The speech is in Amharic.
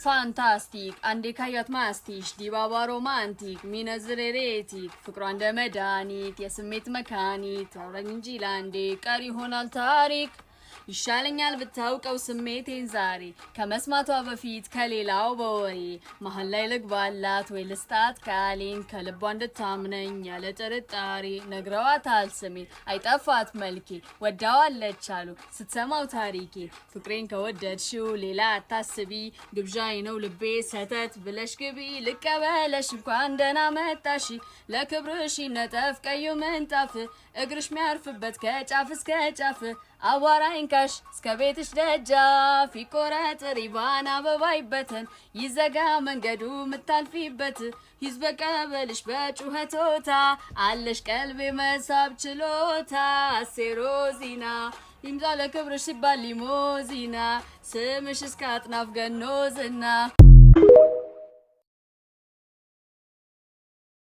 ፋንታስቲክ አንዴ ካያት ማስቲሽ ዲባባ ሮማንቲክ ሚነዝሬሬቲክ ፍቅሯ እንደ መድኃኒት የስሜት መካኒት አውራኝ እንጂ ላንዴ ቀሪ ይሆናል ታሪክ ይሻለኛል ብታውቀው ስሜቴን ዛሬ ከመስማቷ በፊት ከሌላው በወሬ መሃል ላይ ልግባላት ወይ ልስጣት ቃሌን ከልቧ እንድታምነኝ ያለ ጥርጣሬ ነግረዋታል ስሜን አይጠፋት መልኬ ወዳዋለች አሉ ስትሰማው ታሪኬ ፍቅሬን ከወደድሽው ሌላ አታስቢ ግብዣይ ነው ልቤ ሰተት ብለሽ ግቢ ልቀበለሽ እንኳን ደህና መጣሽ ለክብርሽ ነጠፍ ቀዩ ምንጣፍ እግርሽ ሚያርፍበት ከጫፍ እስከ ጫፍ አዋራኝ ካሽ እስከ ቤትሽ ደጃፍ ይቆረጥ ሪባን አበባ ይበተን ይዘጋ መንገዱ ምታልፊበት ይዝበቀበልሽ በጩኸቶታ አለሽ ቀልቤ መሳብ ችሎታ ሴሮዚና ይምዛ ለክብርሽ ሲባል ሊሞዚና ስምሽ እስከ አጥናፍ ገኖዝና